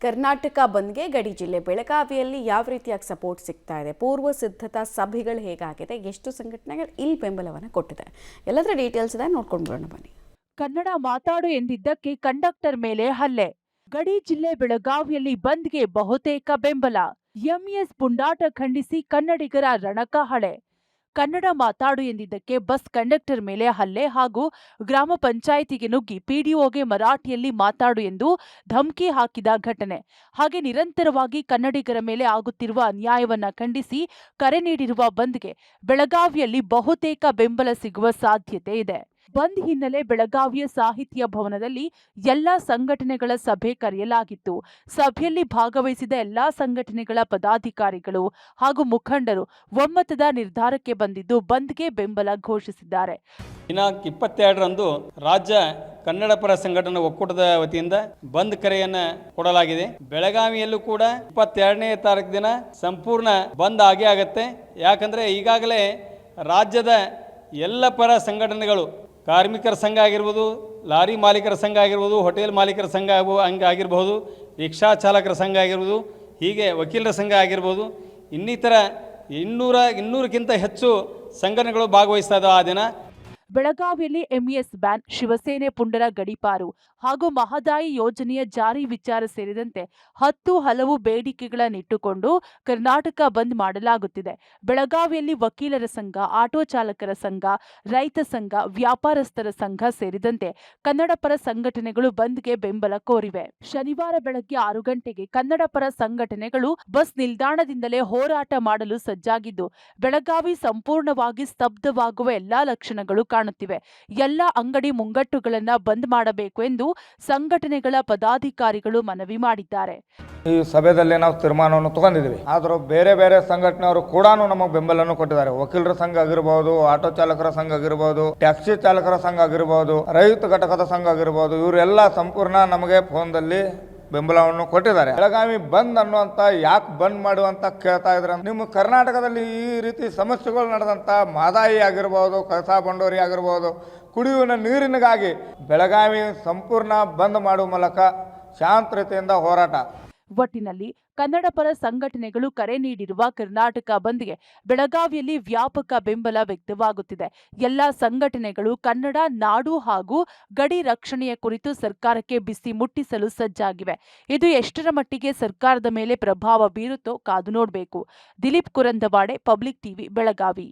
ಕರ್ನಾಟಕ ಬಂದ್ಗೆ ಗಡಿ ಜಿಲ್ಲೆ ಬೆಳಗಾವಿಯಲ್ಲಿ ಯಾವ ರೀತಿಯಾಗಿ ಸಪೋರ್ಟ್ ಸಿಗ್ತಾ ಇದೆ, ಪೂರ್ವ ಸಿದ್ಧತಾ ಸಭೆಗಳು ಹೇಗಾಗಿದೆ, ಎಷ್ಟು ಸಂಘಟನೆಗಳು ಇಲ್ಲಿ ಬೆಂಬಲವನ್ನು ಕೊಟ್ಟಿದೆ, ಎಲ್ಲದರ ಡೀಟೇಲ್ಸ್ ಇದೆ, ನೋಡ್ಕೊಂಡು ಬರೋಣ ಬನ್ನಿ. ಕನ್ನಡ ಮಾತಾಡು ಎಂದಿದ್ದಕ್ಕೆ ಕಂಡಕ್ಟರ್ ಮೇಲೆ ಹಲ್ಲೆ. ಗಡಿ ಜಿಲ್ಲೆ ಬೆಳಗಾವಿಯಲ್ಲಿ ಬಂದ್ಗೆ ಬಹುತೇಕ ಬೆಂಬಲ. ಎಂಎಸ್ ಪುಂಡಾಟ ಖಂಡಿಸಿ ಕನ್ನಡಿಗರ ರಣಕಹಳೆ. ಕನ್ನಡ ಮಾತಾಡು ಎಂದಿದ್ದಕ್ಕೆ ಬಸ್ ಕಂಡಕ್ಟರ್ ಮೇಲೆ ಹಲ್ಲೆ ಹಾಗೂ ಗ್ರಾಮ ಪಂಚಾಯಿತಿಗೆ ನುಗ್ಗಿ ಪಿಡಿಒಗೆ ಮರಾಠಿಯಲ್ಲಿ ಮಾತಾಡು ಎಂದು ಧಮಕಿ ಹಾಕಿದ ಘಟನೆ. ಹಾಗೆ ನಿರಂತರವಾಗಿ ಕನ್ನಡಿಗರ ಮೇಲೆ ಆಗುತ್ತಿರುವ ಅನ್ಯಾಯವನ್ನ ಖಂಡಿಸಿ ಕರೆ ನೀಡಿರುವ ಬಂದ್ಗೆ ಬೆಳಗಾವಿಯಲ್ಲಿ ಬಹುತೇಕ ಬೆಂಬಲ ಸಿಗುವ ಸಾಧ್ಯತೆ ಇದೆ. ಬಂದ್ ಹಿನ್ನೆಲೆ ಬೆಳಗಾವಿಯ ಸಾಹಿತ್ಯ ಭವನದಲ್ಲಿ ಎಲ್ಲಾ ಸಂಘಟನೆಗಳ ಸಭೆ ಕರೆಯಲಾಗಿತ್ತು. ಸಭೆಯಲ್ಲಿ ಭಾಗವಹಿಸಿದ ಎಲ್ಲಾ ಸಂಘಟನೆಗಳ ಪದಾಧಿಕಾರಿಗಳು ಹಾಗೂ ಮುಖಂಡರು ಒಮ್ಮತದ ನಿರ್ಧಾರಕ್ಕೆ ಬಂದಿದ್ದು ಬಂದ್ಗೆ ಬೆಂಬಲ ಘೋಷಿಸಿದ್ದಾರೆ. ದಿನಾಂಕ 22ರಂದು ರಾಜ್ಯ ಕನ್ನಡ ಪರ ಸಂಘಟನಾ ಒಕ್ಕೂಟದ ವತಿಯಿಂದ ಬಂದ್ ಕರೆಯನ್ನು ಕೊಡಲಾಗಿದೆ. ಬೆಳಗಾವಿಯಲ್ಲೂ ಕೂಡ 22ನೇ ತಾರೀಕು ದಿನ ಸಂಪೂರ್ಣ ಬಂದ್ ಆಗೇ ಆಗತ್ತೆ. ಯಾಕಂದರೆ ಈಗಾಗಲೇ ರಾಜ್ಯದ ಎಲ್ಲ ಪರ ಸಂಘಟನೆಗಳು, ಕಾರ್ಮಿಕರ ಸಂಘ ಆಗಿರ್ಬೋದು, ಲಾರಿ ಮಾಲೀಕರ ಸಂಘ ಆಗಿರ್ಬೋದು, ಹೋಟೆಲ್ ಮಾಲೀಕರ ಸಂಘ ಆಗಿರ್ಬೋದು, ರಿಕ್ಷಾ ಚಾಲಕರ ಸಂಘ ಆಗಿರ್ಬೋದು, ಹೀಗೆ ವಕೀಲರ ಸಂಘ ಆಗಿರ್ಬೋದು, ಇನ್ನಿತರ 200ಕ್ಕಿಂತ ಹೆಚ್ಚು ಸಂಘಟನೆಗಳು ಭಾಗವಹಿಸ್ತಾ ಇದ್ದಾವೆ. ಆ ದಿನ ಬೆಳಗಾವಿಯಲ್ಲಿ ಎಂಇಎಸ್ ಬ್ಯಾನ್, ಶಿವಸೇನೆ ಪುಂಡರ ಗಡೀಪಾರು ಹಾಗೂ ಮಹದಾಯಿ ಯೋಜನೆಯ ಜಾರಿ ವಿಚಾರ ಸೇರಿದಂತೆ 10 ಹಲವು ಬೇಡಿಕೆಗಳನ್ನಿಟ್ಟುಕೊಂಡು ಕರ್ನಾಟಕ ಬಂದ್ ಮಾಡಲಾಗುತ್ತಿದೆ. ಬೆಳಗಾವಿಯಲ್ಲಿ ವಕೀಲರ ಸಂಘ, ಆಟೋ ಚಾಲಕರ ಸಂಘ, ರೈತ ಸಂಘ, ವ್ಯಾಪಾರಸ್ಥರ ಸಂಘ ಸೇರಿದಂತೆ ಕನ್ನಡ ಪರ ಸಂಘಟನೆಗಳು ಬಂದ್ಗೆ ಬೆಂಬಲ ಕೋರಿವೆ. ಶನಿವಾರ ಬೆಳಗ್ಗೆ 6 ಗಂಟೆಗೆ ಕನ್ನಡ ಪರ ಸಂಘಟನೆಗಳು ಬಸ್ ನಿಲ್ದಾಣದಿಂದಲೇ ಹೋರಾಟ ಮಾಡಲು ಸಜ್ಜಾಗಿದ್ದು, ಬೆಳಗಾವಿ ಸಂಪೂರ್ಣವಾಗಿ ಸ್ತಬ್ಧವಾಗುವ ಎಲ್ಲಾ ಲಕ್ಷಣಗಳು ಕಾಣುತ್ತಿವೆ. ಎಲ್ಲ ಅಂಗಡಿ ಮುಂಗಟ್ಟುಗಳನ್ನ ಬಂದ್ ಮಾಡಬೇಕು ಎಂದು ಸಂಘಟನೆಗಳ ಪದಾಧಿಕಾರಿಗಳು ಮನವಿ ಮಾಡಿದ್ದಾರೆ. ಈ ಸಭೆಯಲ್ಲಿ ನಾವು ತೀರ್ಮಾನವನ್ನು ತಗೊಂಡಿದ್ದೀವಿ. ಆದರೂ ಬೇರೆ ಬೇರೆ ಸಂಘಟನೆಯವರು ಕೂಡ ನಮಗೆ ಬೆಂಬಲವನ್ನು ಕೊಟ್ಟಿದ್ದಾರೆ. ವಕೀಲರ ಸಂಘ ಆಗಿರ್ಬೋದು, ಆಟೋ ಚಾಲಕರ ಸಂಘ ಆಗಿರ್ಬೋದು, ಟ್ಯಾಕ್ಸಿ ಚಾಲಕರ ಸಂಘ ಆಗಿರ್ಬೋದು, ರೈತ ಘಟಕದ ಸಂಘ ಆಗಿರ್ಬೋದು, ಇವರೆಲ್ಲ ಸಂಪೂರ್ಣ ನಮಗೆ ಫೋನ್ದಲ್ಲಿ ಬೆಂಬಲವನ್ನು ಕೊಟ್ಟಿದ್ದಾರೆ. ಬೆಳಗಾವಿ ಬಂದ್ ಅನ್ನುವಂಥ ಯಾಕೆ ಬಂದ್ ಮಾಡುವಂತ ಕೇಳ್ತಾ ಇದ್ರೆ, ನಿಮ್ಮ ಕರ್ನಾಟಕದಲ್ಲಿ ಈ ರೀತಿ ಸಮಸ್ಯೆಗಳು ನಡೆದಂಥ ಮಹದಾಯಿ ಆಗಿರ್ಬೋದು, ಕಳಸಾ ಬಂಡೂರಿ ಆಗಿರ್ಬೋದು, ಕುಡಿಯುವ ನೀರಿನಗಾಗಿ ಬೆಳಗಾವಿ ಸಂಪೂರ್ಣ ಬಂದ್ ಮಾಡುವ ಮೂಲಕ ಶಾಂತ ರೀತಿಯಿಂದ ಹೋರಾಟ. ಒಟ್ಟಿನಲ್ಲಿ ಕನ್ನಡ ಪರ ಸಂಘಟನೆಗಳು ಕರೆ ನೀಡಿರುವ ಕರ್ನಾಟಕ ಬಂದ್ಗೆ ಬೆಳಗಾವಿಯಲ್ಲಿ ವ್ಯಾಪಕ ಬೆಂಬಲ ವ್ಯಕ್ತವಾಗುತ್ತಿದೆ. ಎಲ್ಲಾ ಸಂಘಟನೆಗಳು ಕನ್ನಡ ನಾಡು ಹಾಗೂ ಗಡಿ ರಕ್ಷಣೆಯ ಕುರಿತು ಸರ್ಕಾರಕ್ಕೆ ಬಿಸಿ ಮುಟ್ಟಿಸಲು ಸಜ್ಜಾಗಿವೆ. ಇದು ಎಷ್ಟರ ಮಟ್ಟಿಗೆ ಸರ್ಕಾರದ ಮೇಲೆ ಪ್ರಭಾವ ಬೀರುತ್ತೋ ಕಾದು ನೋಡಬೇಕು. Dilip Kurandawade, public TV, Belagavi.